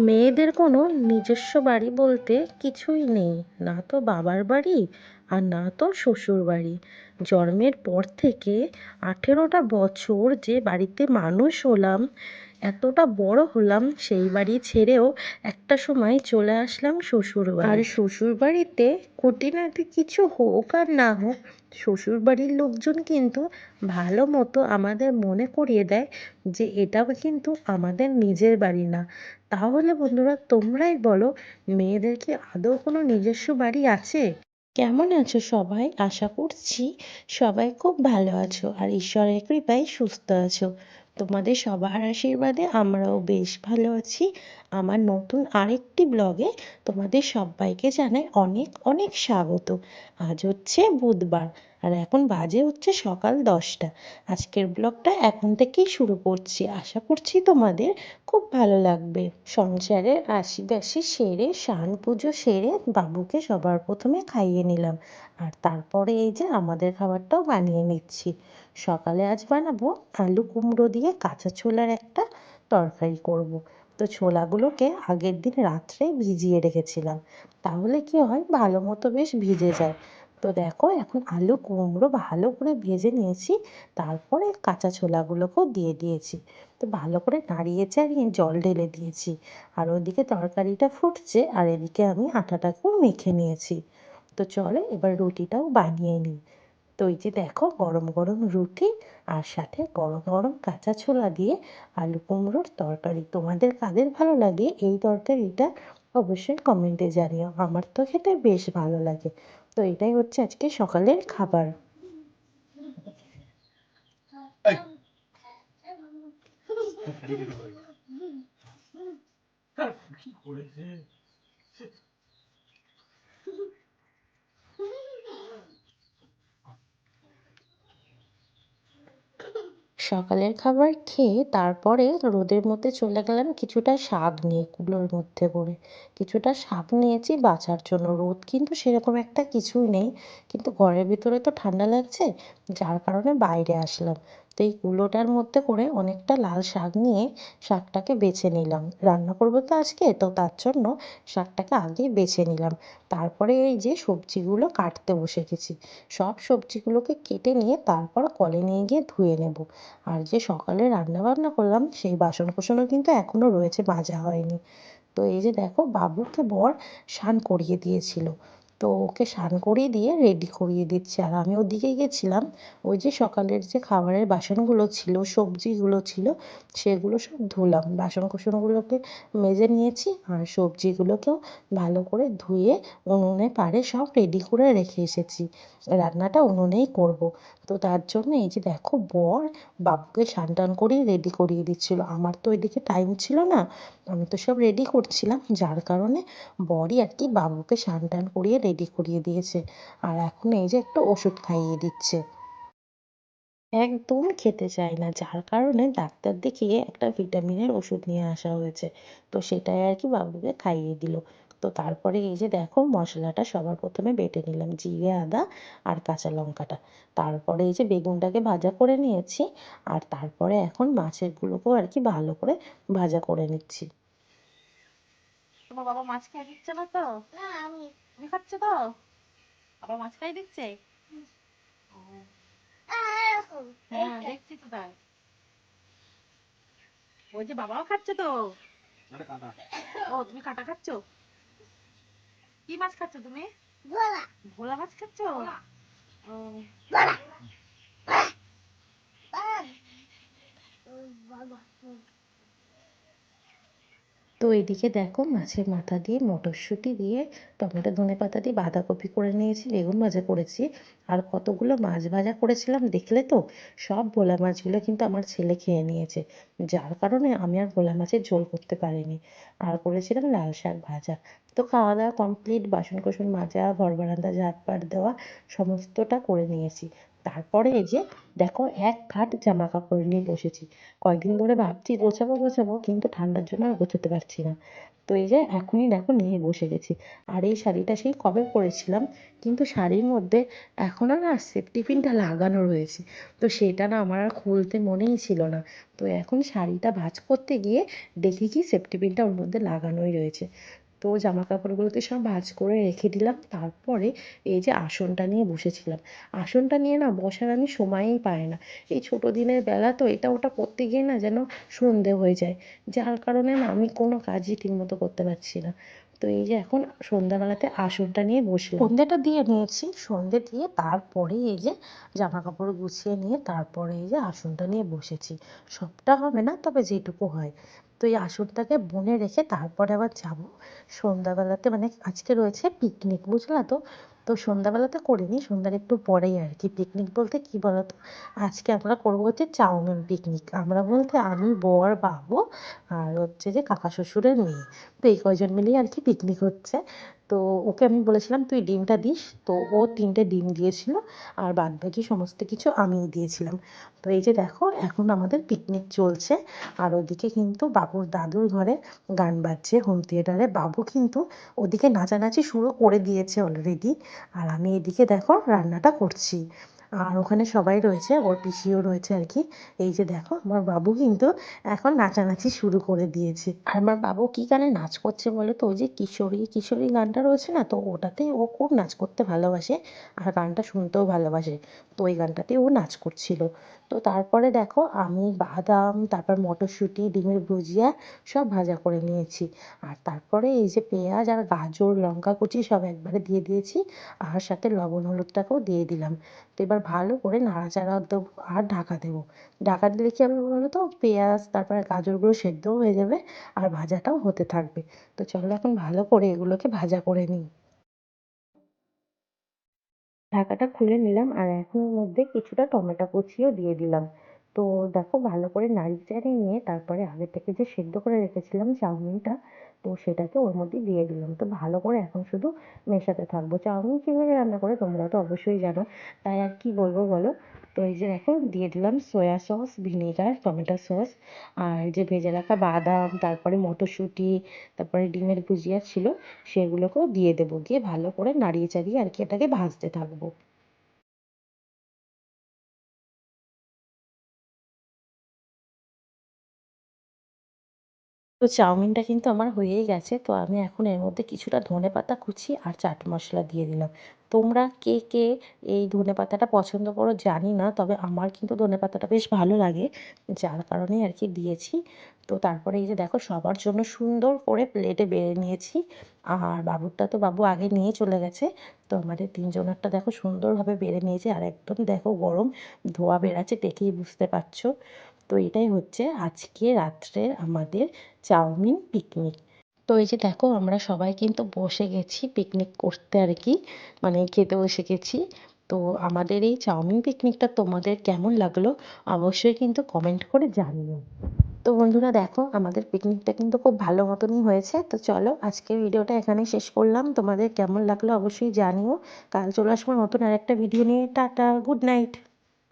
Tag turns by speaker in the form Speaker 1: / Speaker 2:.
Speaker 1: মেয়েদের কোনো নিজস্ব বাড়ি বলতে কিছুই নেই, না তো বাবার বাড়ি আর না তো শ্বশুর বাড়ি। জন্মের পর থেকে 18টা বছর যে বাড়িতে মানুষ হলাম, এতটা বড় হলাম, সেই বাড়ি ছেড়েও একটা সময় চলে আসলাম শ্বশুর বাড়ি। আর শ্বশুর বাড়িতে খুঁটিনাটি কিছু হোক আর না হোক, শ্বশুর বাড়ির লোকজন কিন্তু ভালো মতো আমাদের মনে করিয়ে দেয় যে এটাও কিন্তু আমাদের নিজের বাড়ি না। তাহলে বন্ধুরা, তোমরাই বলো, মেয়েদের কি আদৌ কোনো নিজস্ব বাড়ি আছে? কেমন আছো সবাই? আশা করছি সবাই খুব ভালো আছো আর ঈশ্বরের কৃপায় সুস্থ আছো। তোমাদের সবার আশীর্বাদে আমরাও বেশ ভালো আছি। আমার নতুন আরেকটি ব্লগে তোমাদের সবাইকে জানাই অনেক অনেক স্বাগত। আজ হচ্ছে বুধবার আর এখন বাজে হচ্ছে সকাল 10টা। আজকের ব্লগটা এখন থেকেই শুরু করছি, আশা করছি তোমাদের খুব ভালো লাগবে। সংসারের আশিবাসি সেরে, স্নান পুজো সেরে বাবুকে সবার প্রথমে খাইয়ে নিলাম। আর তারপরে এই যে আমাদের খাবারটাও বানিয়ে নিচ্ছি। সকালে আজ বানাবো আলু কুমড়ো দিয়ে কাঁচা ছোলার একটা তরকারি করব। তো ছোলাগুলোকে আগের দিন রাত্রে ভিজিয়ে রেখেছিলাম, তাহলে কি হয়, ভালো মতো বেশ ভিজে যায়। তো দেখো, এখন আলু কুমড়ো ভালো করে ভেজে নিয়েছি, তারপরে কাঁচা ছোলাগুলোকেও দিয়ে দিয়েছি। তো ভালো করে নাড়িয়ে চাড়িয়ে জল ঢেলে দিয়েছি। আর ওদিকে তরকারিটা ফুটছে আর এদিকে আমি আটাটাকেও মেখে নিয়েছি। তো চলো এবার রুটিটাও বানিয়ে নিই। তো এই যে দেখো, গরম গরম রুটি আর সাথে গরম গরম কাঁচা ছোলা দিয়ে আলু কুমড়োর তরকারি। তোমাদের কাদের ভালো লাগে এই তরকারিটা অবশ্যই কমেন্টে জানিও, আমার তো খেতে বেশ ভালো লাগে। তো এটাই হচ্ছে আজকে সকালের খাবার। সকালের খাবার খেয়ে তারপরে রোদের মধ্যে চলে গেলাম কিছুটা শাক নিয়ে, কুলোর মধ্যে করে কিছুটা শাক নিয়েছি বাছার জন্য। রোদ কিন্তু সেরকম একটা কিছুই নেই, কিন্তু ঘরের ভিতরে তো ঠান্ডা লাগছে, যার কারণে বাইরে আসলাম। তো এই কুলোটার মধ্যে করে অনেকটা লাল শাক নিয়ে শাকটাকে বেছে নিলাম। রান্না করবো তো আজকে, তো তার জন্য শাকটাকে আগেই বেছে নিলাম। তারপরে এই যে সবজিগুলো কাটতে বসে গেছি, সব সবজিগুলোকে কেটে নিয়ে তারপর কলে নিয়ে গিয়ে ধুয়ে নেব। আর যে সকালে রান্না বান্না করলাম সেই বাসন কোসনও কিন্তু এখনো রয়েছে, মাজা হয়নি। তো এই যে দেখো, বাবুকে বর স্নান করিয়ে দিয়েছিল, তো ওকে স্নান করিয়ে দিয়ে রেডি করিয়ে দিচ্ছে। আর আমি ওদিকে গেছিলাম, ওই যে সকালের যে খাবারের বাসনগুলো ছিল, সবজিগুলো ছিল, সেগুলো সব ধুলাম। বাসন কোসনগুলোকে মেজে নিয়েছি আর সবজিগুলোকেও ভালো করে ধুয়ে উনুনে পাড়ে সব রেডি করে রেখে এসেছি। রান্নাটা উনুনেই করব। তো তার জন্য এই যে দেখো, বর বাবুকে স্নান টান করিয়ে রেডি করিয়ে দিচ্ছিল। আমার তো এদিকে টাইম ছিল না, আমি তো সব রেডি করছিলাম, যার কারণে বরই আর কি বাবুকে স্নান টান করিয়ে রেডি করিয়ে দিয়েছে। আর এখন এই যে একটা ওষুধ খাইয়ে দিচ্ছে, একদম খেতে চায় না, যার কারণে ডাক্তার দেখিয়ে একটা ভিটামিনের ওষুধ নিয়ে আসা হয়েছে। তো সেটাই আর কি বাবুকে খাইয়ে দিল। তো তারপরে এই যে দেখো, মশলাটা সবার প্রথমে বেটে নিলাম, জিরে আদা আর কাঁচা লঙ্কাটা। তারপরে এই যে বেগুনটাকে ভাজা করে নিয়েছি। আর তারপরে এখন মাছের গুলোকেও আর কি ভালো করে ভাজা করে নিচ্ছি।
Speaker 2: তোমার বাবা মাছ খাই দিচ্ছে না তো? না, তুমি খাচ্ছ তো? বাবা মাছ খাই দিচ্ছে? ও, হ্যাঁ দেখছি তো তাই। ওই যে বাবাও খাচ্ছে তো। ও, তুমি কাটা খাচ্ছ? কি মাছ খাচ্ছ তুমি? ভোলা মাছ খাচ্ছ? ও,
Speaker 1: তো এদিকে দেখো, মাছের মাথা দিয়ে মটরশুঁটি দিয়ে টমেটো ধনেপাতা দিয়ে বাঁধাকপি করে নিয়েছি, বেগুন ভাজা করেছি। আর কতগুলো মাছ ভাজা করেছিলাম দেখলে তো, সব ভোলা মাছগুলো কিন্তু আমার ছেলে খেয়ে নিয়েছে, যার কারণে আমি আর ভোলা মাছের ঝোল করতে পারিনি। আর করেছিলাম লাল শাক ভাজা। তো খাওয়া দাওয়া কমপ্লিট, বাসন কোসন মাজা, ঘর বারান্দা ঝাঁট পাট দেওয়া সমস্তটা করে নিয়েছি। তারপরে এই যে দেখো এক খাট জামা কাপড় নিয়ে বসেছি। কয়েকদিন ধরে ভাবছি গোছাবো গোছাবো, কিন্তু ঠান্ডার জন্য আর গোছাতে পারছি না। তো এই যে এখনই দেখো নিয়ে বসে গেছি। আর এই শাড়িটা সেই কবে পরেছিলাম, কিন্তু শাড়ির মধ্যে এখনো না সেফটি পিনটা লাগানো রয়েছে। তো সেটা না আমার আর খুলতে মনেই ছিল না। তো এখন শাড়িটা ভাঁজ করতে গিয়ে দেখি কি সেফটি পিনটা ওর মধ্যে লাগানোই রয়েছে। তো জামা কাপড়গুলোতে সব ভাঁজ করে রেখে দিলাম। তারপরে এই যে আসনটা নিয়ে বসেছিলাম। আসনটা নিয়ে না বসার আমি সময়ই পাই না। এই ছোটো দিনের বেলা তো এটা ওটা করতে গিয়ে না যেন সন্ধে হয়ে যায়, যার কারণে না আমি কোনো কাজই ঠিকমতো করতে পারছি না। তো এই যে এখন সন্ধ্যাবেলাতে আসনটা নিয়ে বসলাম, সন্ধেটা দিয়ে নিয়েছি। সন্ধে দিয়ে তারপরে এই যে জামা কাপড় গুছিয়ে নিয়ে তারপরে এই যে আসনটা নিয়ে বসেছি। সবটা হবে না, তবে যেটুকু হয়। তো এই আসনটাকে বনে রেখে তারপরে আবার যাবো সন্ধ্যাবেলাতে, মানে আজকে রয়েছে পিকনিক, বুঝলা তো। তো সন্ধ্যাবেলাতে করিনি, সন্ধ্যার একটু পরেই আর কি। পিকনিক বলতে কি বলতো, আজকে আমরা করবো হচ্ছে চাউমিন পিকনিক। আমরা বলতে আমি, বউ আর বাবু, আর হচ্ছে যে কাকা শ্বশুরের মেয়ে। তো এই কয়জন মিলেই আর কি পিকনিক হচ্ছে। তো ওকে আমি বলেছিলাম তুই ডিমটা দিস, তো ও 3টে ডিম দিয়েছিল, আর বাদ বাকি সমস্ত কিছু আমিই দিয়েছিলাম। তো এই যে দেখো এখন আমাদের পিকনিক চলছে। আর ওদিকে কিন্তু বাবুর দাদুর ঘরে গান বাজছে হোম থিয়েটারে। বাবু কিন্তু ওদিকে নাচানাচি শুরু করে দিয়েছে অলরেডি। আর আমি এদিকে দেখো রান্নাটা করছি। আর ওখানে সবাই রয়েছে, ওর পিসিও রয়েছে আর কি। এই যে দেখো আমার বাবু কিন্তু এখন নাচানাচি শুরু করে দিয়েছে। আর আমার বাবু কি গানে নাচ করছে বলো তো, ওই যে কিশোরী কিশোরী গানটা রয়েছে না, তো ওটাতেই ও খুব নাচ করতে ভালোবাসে। আর গানটা শুনতেও ভালোবাসে। তো ওই গানটাতেই ও নাচ করছিল। তো তারপরে দেখো আমি বাদাম, তারপর মটরশুঁটি, ডিমের ভুজিয়া সব ভাজা করে নিয়েছি। আর তারপরে এই যে পেঁয়াজ আর গাজর, লঙ্কা কুচি সব একবারে দিয়ে দিয়েছি। আর সাথে লবণ হলুদটাকেও দিয়ে দিলাম। তো এবার ভালো করে নাড়াচাড়া দেবো আর ঢাকা দেবো। ঢাকা দিলে কি হবে বলো তো, পেঁয়াজ তারপরে গাজরগুলো সেদ্ধও হয়ে যাবে, আর ভাজাটাও হতে থাকবে। তো চলো এখন ভালো করে এগুলোকে ভাজা করে নিই। ঢাকাটা খুলে নিলাম, আর এখন এর মধ্যে কিছুটা টমেটো কুচিও দিয়ে দিলাম। তো দেখো ভালো করে নাড়িয়ে চাড়িয়ে নিয়ে তারপরে আগে থেকে যে সেদ্ধ করে রেখেছিলাম চাউমিনটা, তো সেটাকে ওর মধ্যে দিয়ে দিলাম। তো ভালো করে এখন শুধু মেশাতে থাকবো। চাউমিন কীভাবে রান্না করে তোমরা তো অবশ্যই জানো, তাই আর কি বলবো বলো। তো এই যে দেখো দিয়ে দিলাম soya sauce, vinegar, tomato sauce, আর যে ভেজে রাখা বাদাম, তারপরে মটরশুঁটি, তারপরে ডিমের ভুজিয়া ছিল, সেগুলোকেও দিয়ে দেবো। দিয়ে ভালো করে নাড়িয়ে চাড়িয়ে আর কি এটাকে ভাজতে থাকবো। তো চাউমিনটা কিন্তু আমার হয়েই গেছে। তো আমি এখন এর মধ্যে কিছুটা ধনেপাতা কুচি আর চাট মশলা দিয়ে দিলাম। তোমরা কে কে এই ধনেপাতাটা পছন্দ করো জানি না, তবে আমার কিন্তু ধনেপাতাটা বেশ ভালো লাগে, যার কারণেই আর কি দিয়েছি। তো তারপরে এই যে দেখো সবার জন্য সুন্দর করে প্লেটে বেড়ে নিয়েছি। আর বাবুরটা তো বাবু আগে নিয়ে চলে গেছে। তো আমাদের তিনজনেরটা দেখো সুন্দরভাবে বেড়ে নিয়েছি, আর একদম দেখো গরম ধোঁয়া বেরাচ্ছে, দেখেই বুঝতে পারছো। তো এটাই হচ্ছে আজকে রাত্রের আমাদের চাউমিন পিকনিক। তো এই যে দেখো আমরা সবাই কিন্তু বসে গেছি পিকনিক করতে আর কি, মানে খেতে বসে গেছি। তো আমাদের এই চাউমিন পিকনিকটা তোমাদের কেমন লাগলো অবশ্যই কিন্তু কমেন্ট করে জানিও। তো বন্ধুরা দেখো আমাদের পিকনিকটা কিন্তু খুব ভালো মতনই হয়েছে। তো চলো আজকের ভিডিওটা এখানেই শেষ করলাম। তোমাদের কেমন লাগলো অবশ্যই জানিও। কাল চলে আসবো নতুন আরেকটা ভিডিও নিয়ে। Tata, good night.